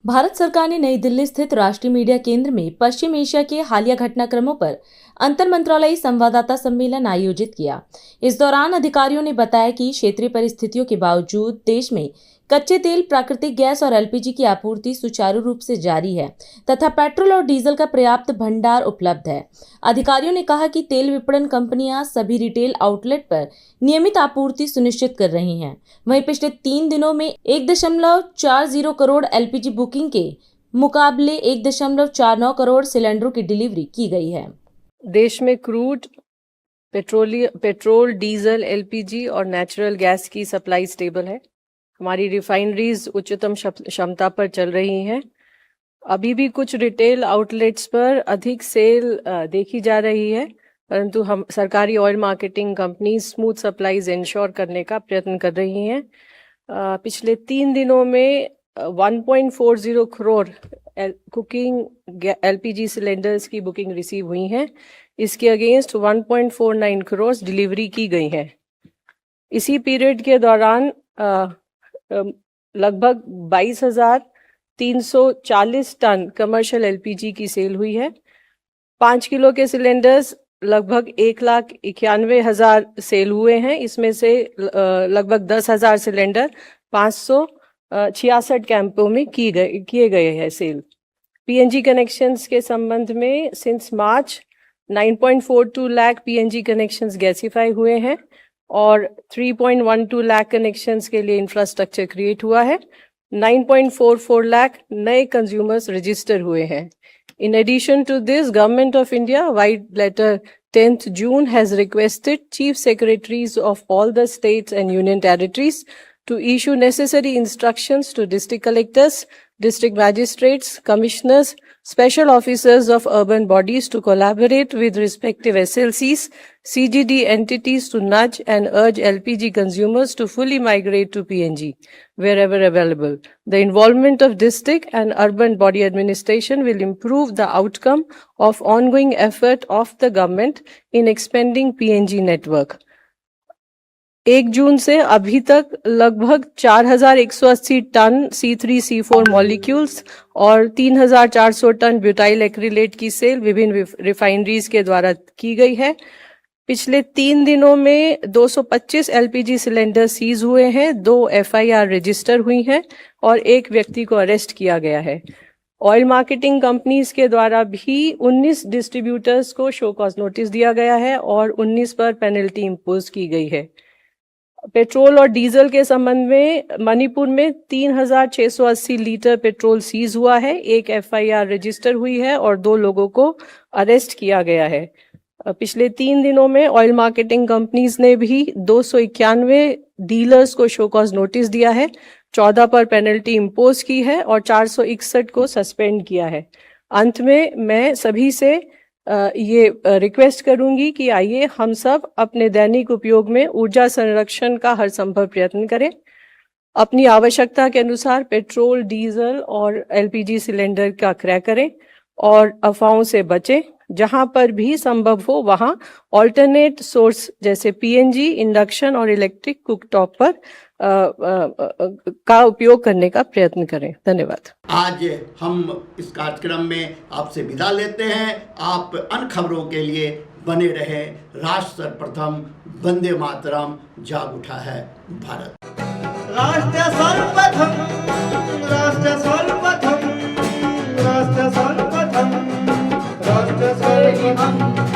भारत सरकार ने नई दिल्ली स्थित राष्ट्रीय मीडिया केंद्र में पश्चिम एशिया के हालिया घटनाक्रमों पर अंतर मंत्रालयी संवाददाता सम्मेलन आयोजित किया। इस दौरान अधिकारियों ने बताया कि क्षेत्रीय परिस्थितियों के बावजूद देश में कच्चे तेल, प्राकृतिक गैस और एलपीजी की आपूर्ति सुचारू रूप से जारी है तथा पेट्रोल और डीजल का पर्याप्त भंडार उपलब्ध है। अधिकारियों ने कहा कि तेल विपणन कंपनियां सभी रिटेल आउटलेट पर नियमित आपूर्ति सुनिश्चित कर रही हैं। वहीं पिछले 3 दिनों में 1.40 करोड़ एलपीजी बुकिंग के मुकाबले 1.49 करोड़ सिलेंडरों की डिलीवरी की गई है। देश में क्रूड, पेट्रोल, डीजल, एलपीजी और नेचुरल गैस की सप्लाई स्टेबल है। हमारी रिफाइनरीज उच्चतम क्षमता पर चल रही हैं। अभी भी कुछ रिटेल आउटलेट्स पर अधिक सेल देखी जा रही है, परंतु हम सरकारी oil marketing company smooth supplies ensure करने का प्रयत्न कर रही हैं। पिछले 3 दिनों में 1.40 करोड़ कुकिंग एलपीजी सिलेंडर्स की बुकिंग रिसीव हुई हैं। इसके अगेंस्ट 1.49 करोड़ डिलीवरी की गई है। इसी पीरियड के दौरान लगभग 22,340 टन कमर्शियल एलपीजी की सेल हुई है। 5 किलो के सिलेंडर्स लगभग 1,91,000 सेल हुए हैं। इसमें से लगभग 10,000 सिलेंडर 566 कैंपों में किए गए हैं सेल। पीएनजी कनेक्शंस के संबंध में since March 9.42 lakh PNG connections gasified हुए हैं और 3.12 लाख कनेक्शंस के लिए इंफ्रास्ट्रक्चर क्रिएट हुआ है। 9.44 लाख नए कंज्यूमर्स रजिस्टर हुए हैं। In addition to this, Government of India, White Letter 10th June, has requested Chief Secretaries of all the states and Union Territories to issue necessary instructions to district collectors, district magistrates, commissioners, special officers of urban bodies to collaborate with respective SLCs, CGD entities to nudge and urge LPG consumers to fully migrate to PNG wherever available. The involvement of district and urban body administration will improve the outcome of ongoing effort of the government in expanding PNG network. 1 जून से अभी तक लगभग 4,180 ton C3C4 molecules और 3,400 ton butyl acrylate की cell विभिन्न refineries के द्वारा की गई है। पिछले 3 दिनों में 225 एलपीजी सिलेंडर सीज हुए हैं, 2 एफआईआर रजिस्टर हुई हैं और 1 व्यक्ति को अरेस्ट किया गया है। ऑयल मार्केटिंग कंपनीज के द्वारा भी 19 डिस्ट्रीब्यूटर्स को शो कॉज नोटिस दिया गया है और 19 पर पेनल्टी इम्पोज की गई है। पेट्रोल और डीजल के संबंध में मणिपुर में 3,680 लीटर पेट्रोल सीज हुआ है, 1 एफआईआर रजिस्टर हुई है और 2 लोगों को अरेस्ट किया गया है। पिछले 3 दिनों में ऑयल मार्केटिंग कंपनीज ने भी 291 डीलर्स को शो कॉज नोटिस दिया है, 14 पर पेनल्टी इम्पोज की है और 461 को सस्पेंड किया है। अंत में मैं सभी से ये रिक्वेस्ट करूंगी कि आइए हम सब अपने दैनिक उपयोग में ऊर्जा संरक्षण का हर संभव प्रयत्न करें। अपनी आवश्यकता के अनुसार पेट्रोल, डीजल और एलपीजी सिलेंडर का क्रय करें और अफवाहों से बचें। जहां पर भी संभव हो वहां ऑल्टरनेट सोर्स जैसे पीएनजी, इंडक्शन और इलेक्ट्रिक कुकटॉप पर का उपयोग करने का प्रयत्न करें। धन्यवाद। आज हम इस कार्यक्रम में आपसे विदा लेते हैं। आप अन्य खबरों के लिए बने रहे। राष्ट्र सर्वप्रथम, वंदे मातरम, जाग उठा है भारत। राष्ट्र सर्वप्रथम, राष्ट्र सर्वप्रथम, राष्ट्र सर्वप्रथम, राष्ट्र सर्वप्रथम।